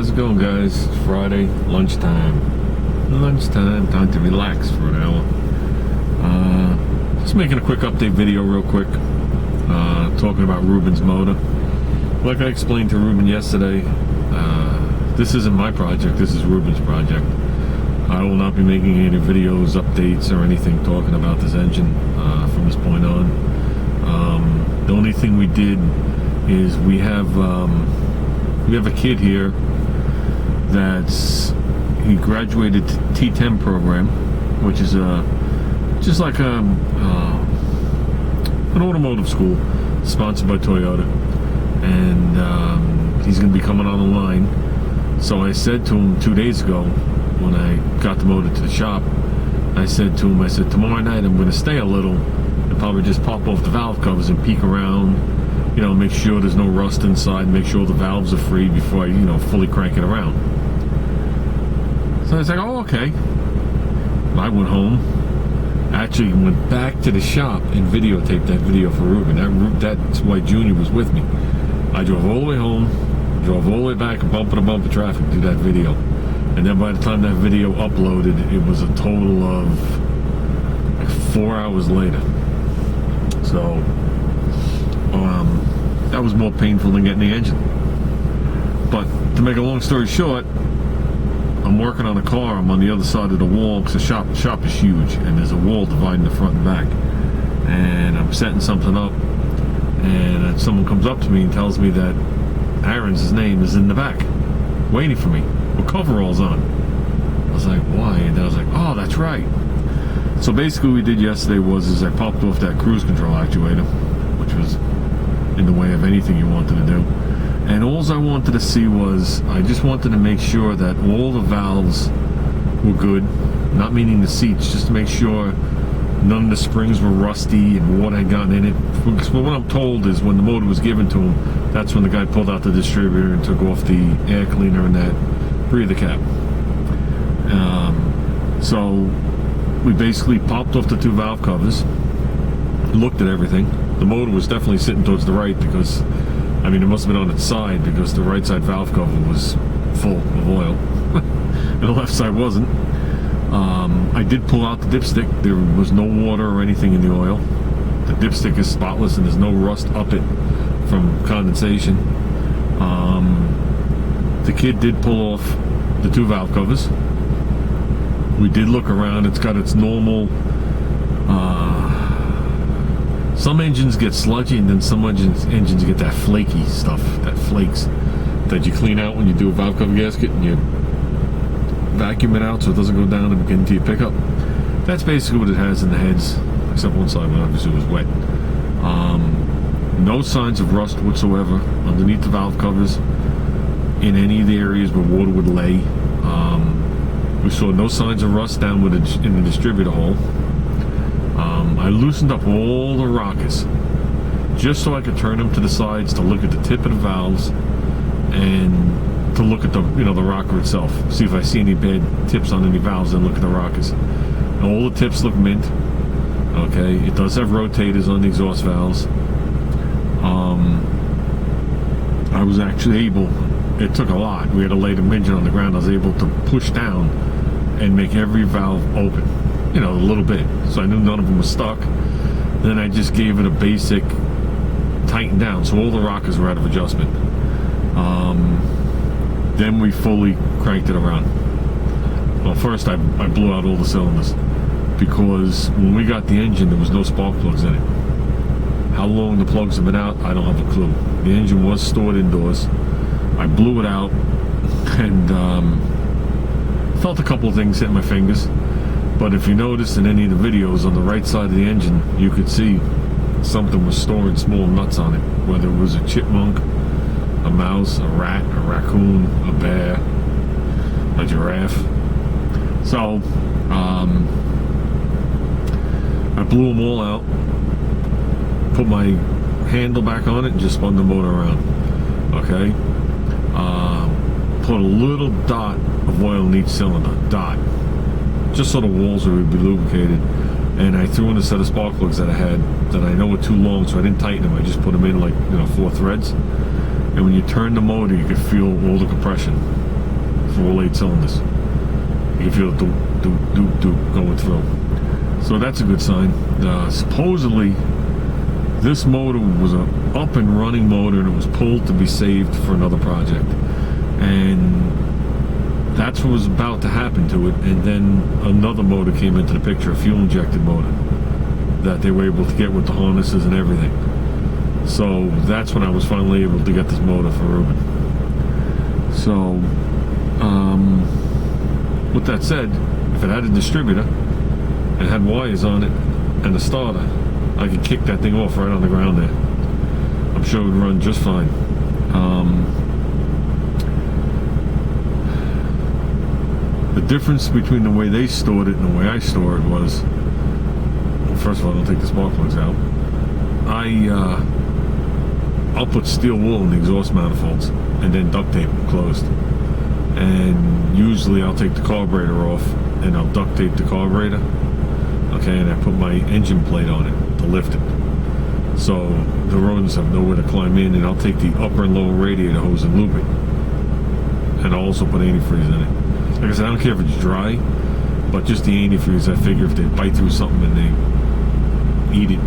how's it going, guys? It's Friday, lunchtime. Time to relax for an hour. Just making a quick update video real quick. Talking about Ruben's motor. Like I explained to Ruben yesterday, this isn't my project, this is Ruben's project. I will not be making any videos, updates, or anything talking about this engine from this point on. The only thing we did is we have a kid here he graduated T10 program, which is just like an automotive school sponsored by Toyota, and he's going to be coming on the line. So I said to him 2 days ago when I got the motor to the shop, I said tomorrow night I'm going to stay a little and probably just pop off the valve covers and peek around, make sure there's no rust inside, make sure the valves are free before I fully crank it around. So I was like, oh, okay. I went home, actually went back to the shop and videotaped that video for Ruben. That's why Junior was with me. I drove all the way home, drove all the way back, bumper to bumper traffic to do that video. And then by the time that video uploaded, it was a total of like 4 hours later. So that was more painful than getting the engine. But to make a long story short, I'm working on a car. I'm on the other side of the wall because the shop is huge, and there's a wall dividing the front and back. And I'm setting something up, and someone comes up to me and tells me that Aaron's name is in the back, waiting for me with coveralls on. I was like, why? And I was like, oh, that's right. So basically what we did yesterday was I popped off that cruise control actuator, which was in the way of anything you wanted to do. And all I wanted to see was, I just wanted to make sure that all the valves were good, not meaning the seats, just to make sure none of the springs were rusty and water had gotten in it. Because what I'm told is when the motor was given to him, that's when the guy pulled out the distributor and took off the air cleaner and that breather cap. So we basically popped off the two valve covers, looked at everything. The motor was definitely sitting towards the right because, it must have been on its side because the right side valve cover was full of oil and the left side wasn't. I did pull out the dipstick. There was no water or anything in the oil. The dipstick is spotless and there's no rust up it from condensation. The kid did pull off the two valve covers. We did look around. It's got its normal, some engines get sludgy, and then some engines get that flaky stuff, that flakes that you clean out when you do a valve cover gasket and you vacuum it out so it doesn't go down and get into your pickup. That's basically what it has in the heads, except one side when obviously it was wet. No signs of rust whatsoever underneath the valve covers in any of the areas where water would lay. We saw no signs of rust down in the distributor hole. I loosened up all the rockers just so I could turn them to the sides to look at the tip of the valves and to look at the the rocker itself, see if I see any bad tips on any valves, and look at the rockers. And all the tips look mint. Okay, it does have rotators on the exhaust valves. I was actually able, it took a lot, we had to lay the engine on the ground. I was able to push down and make every valve open, a little bit, so I knew none of them were stuck. Then I just gave it a basic tighten down, so all the rockers were out of adjustment. Then we fully cranked it around. Well, first I blew out all the cylinders because when we got the engine there was no spark plugs in it. How long the plugs have been out, I don't have a clue. The engine was stored indoors. I blew it out and felt a couple of things hit my fingers. But if you notice in any of the videos, on the right side of the engine, you could see something was storing small nuts on it. Whether it was a chipmunk, a mouse, a rat, a raccoon, a bear, a giraffe. So, I blew them all out, put my handle back on it, and just spun the motor around. Okay? Put a little dot of oil in each cylinder. Dot. Just so the walls would be lubricated. And I threw in a set of spark plugs that I had that I know were too long, so I didn't tighten them. I just put them in like 4 threads. And when you turn the motor, you could feel all the compression. for all 8 cylinders. You can feel it do going through. So that's a good sign. Supposedly, this motor was an up and running motor, and it was pulled to be saved for another project. And that's what was about to happen to it. And then another motor came into the picture, a fuel injected motor, that they were able to get with the harnesses and everything. So that's when I was finally able to get this motor for Ruben. So, with that said, if it had a distributor and had wires on it and a starter, I could kick that thing off right on the ground there. I'm sure it would run just fine. The difference between the way they stored it and the way I store it was, well, first of all, I don't take the spark plugs out. I'll put steel wool in the exhaust manifolds and then duct tape them closed. And usually I'll take the carburetor off and I'll duct tape the carburetor. Okay, and I put my engine plate on it to lift it. So the rodents have nowhere to climb in, and I'll take the upper and lower radiator hose and loop it. And I'll also put antifreeze in it. Like I said, I don't care if it's dry, but just the antifreeze, I figure if they bite through something and they eat it,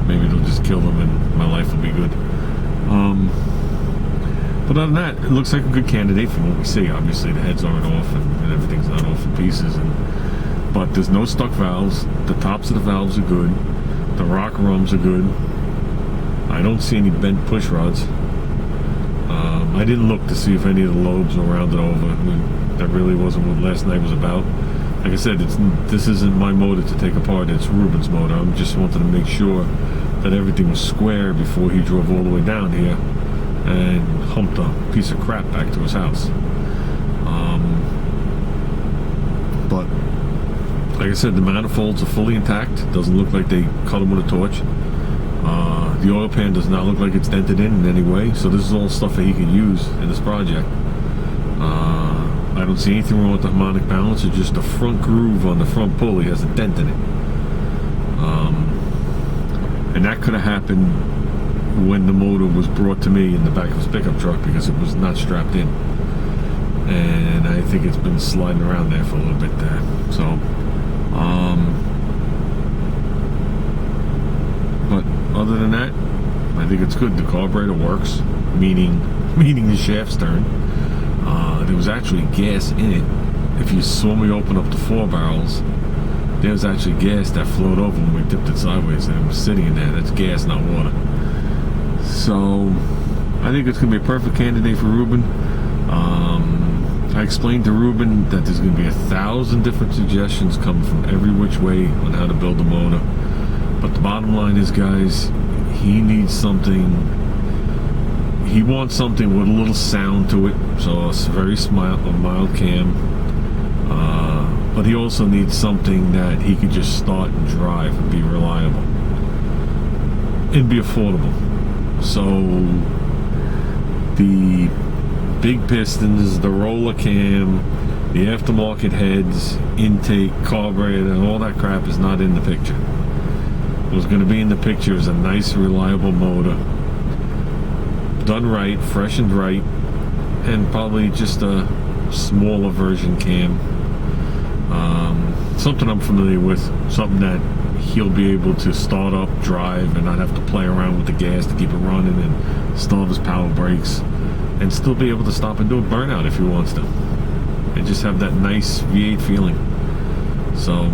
maybe it'll just kill them and my life will be good. But other than that, it looks like a good candidate from what we see. Obviously, the heads aren't off and everything's not off in pieces. But there's no stuck valves. The tops of the valves are good. The rock rums are good. I don't see any bent push rods. I didn't look to see if any of the lobes were rounded over. I mean, that really wasn't what last night was about. Like I said, this isn't my motor to take apart. It's Ruben's motor. I just wanted to make sure that everything was square before he drove all the way down here and humped a piece of crap back to his house. But like I said, the manifolds are fully intact. Doesn't look like they cut them with a torch. The oil pan does not look like it's dented in any way. So this is all stuff that he could use in this project. I don't see anything wrong with the harmonic balance. It's just the front groove on the front pulley has a dent in it. And that could have happened when the motor was brought to me in the back of his pickup truck because it was not strapped in. And I think it's been sliding around there for a little bit there. So, but other than that, I think it's good. The carburetor works, meaning the shaft's turned. There was actually gas in it. If you saw me open up the 4 barrels, there was actually gas that flowed over when we dipped it sideways, and it was sitting in there. That's gas, not water. So I think it's going to be a perfect candidate for Ruben. I explained to Ruben that there's going to be 1,000 different suggestions coming from every which way on how to build a motor. But the bottom line is, guys, he needs something. He wants something with a little sound to it, so it's very mild cam. But he also needs something that he could just start and drive and be reliable and be affordable. So the big pistons, the roller cam, the aftermarket heads, intake, carburetor, and all that crap is not in the picture. What's going to be in the picture is a nice, reliable motor, done right, freshened right, and probably just a smaller version cam. Something I'm familiar with, something that he'll be able to start up, drive, and not have to play around with the gas to keep it running, and still have his power brakes, and still be able to stop and do a burnout if he wants to, and just have that nice V8 feeling. So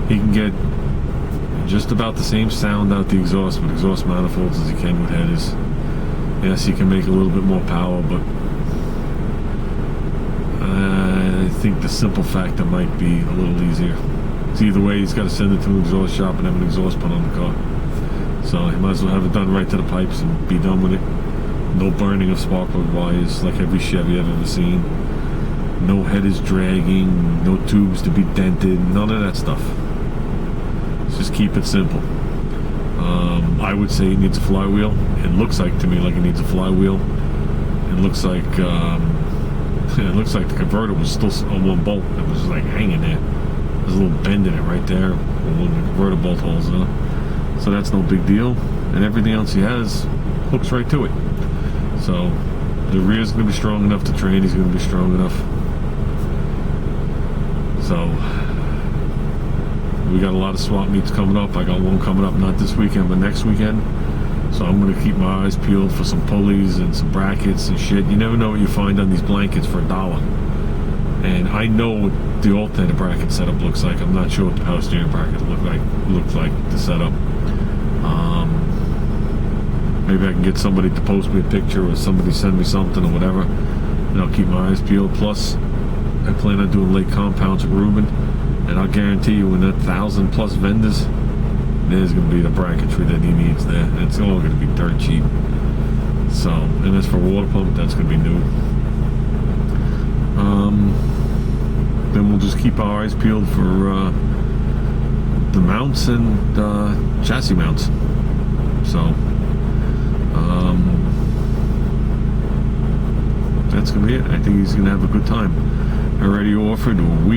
he can get just about the same sound out the exhaust with exhaust manifolds as he can with headers. Yes, he can make a little bit more power, but I think the simple factor might be a little easier. It's either way, he's got to send it to an exhaust shop and have an exhaust put on the car. So he might as well have it done right to the pipes and be done with it. No burning of spark plug wires like every Chevy I've ever seen. No headers dragging, no tubes to be dented, none of that stuff. Let's just keep it simple. I would say it needs a flywheel. It looks like to me like it needs a flywheel. It looks like the converter was still on one bolt. It was like hanging there. There's a little bend in it right there when the converter bolt holes in it. So that's no big deal. And everything else he has hooks right to it. So the rear's going to be strong enough to train. He's going to be strong enough. So we got a lot of swap meets coming up. I got one coming up not this weekend but next weekend. So I'm going to keep my eyes peeled for some pulleys and some brackets and shit. You never know what you find on these blankets for $1. And I know what the alternator bracket setup looks like. I'm not sure what the power steering bracket looks like the setup. Maybe I can get somebody to post me a picture or somebody send me something or whatever. And I'll keep my eyes peeled. Plus, I plan on doing late compounds with Ruben. And I'll guarantee you in that 1,000+ vendors, there's going to be the bracketry that he needs there. And it's all going to be dirt cheap. So, and as for water pump, that's going to be new. Then we'll just keep our eyes peeled for the mounts and chassis mounts. So, that's going to be it. I think he's going to have a good time. We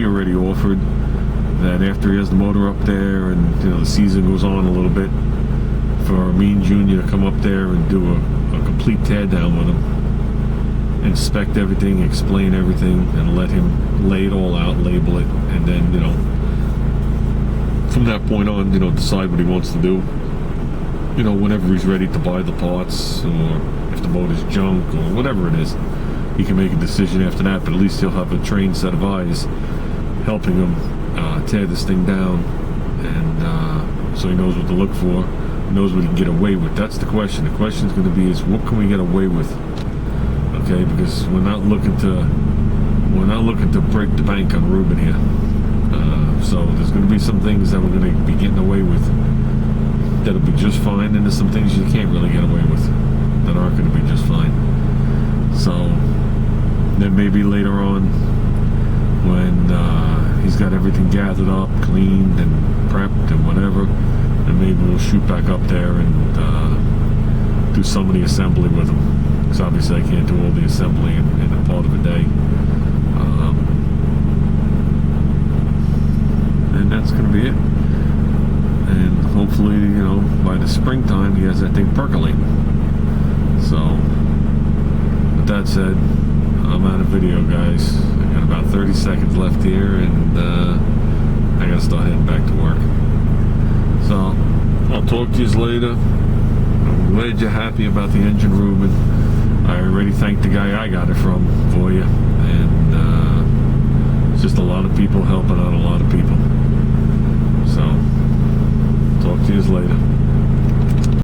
already offered that after he has the motor up there and the season goes on a little bit, for me and Junior to come up there and do a complete tear down with him, inspect everything, explain everything, and let him lay it all out, label it, and then from that point on, decide what he wants to do. Whenever he's ready to buy the parts, or if the motor's junk or whatever it is, he can make a decision after that. But at least he'll have a trained set of eyes helping him tear this thing down, and so he knows what to look for, knows what he can get away with. That's the question. The question is going to be what can we get away with? Okay, because we're not looking to break the bank on Ruben here. So there's going to be some things that we're going to be getting away with that'll be just fine, and there's some things you can't really get away with that aren't going to be just fine. So then maybe later on, when he's got everything gathered up, cleaned and prepped and whatever, and maybe we'll shoot back up there and do some of the assembly with him. Because obviously I can't do all the assembly in a part of a day. And that's going to be it. And hopefully, by the springtime, he has that thing percolating. So, with that said, I'm out of video, guys. I got about 30 seconds left here, and I got to start heading back to work. So, I'll talk to you later. I'm glad you're happy about the engine, Ruben. I already thanked the guy I got it from for you, and it's just a lot of people helping out a lot of people. So, talk to you later.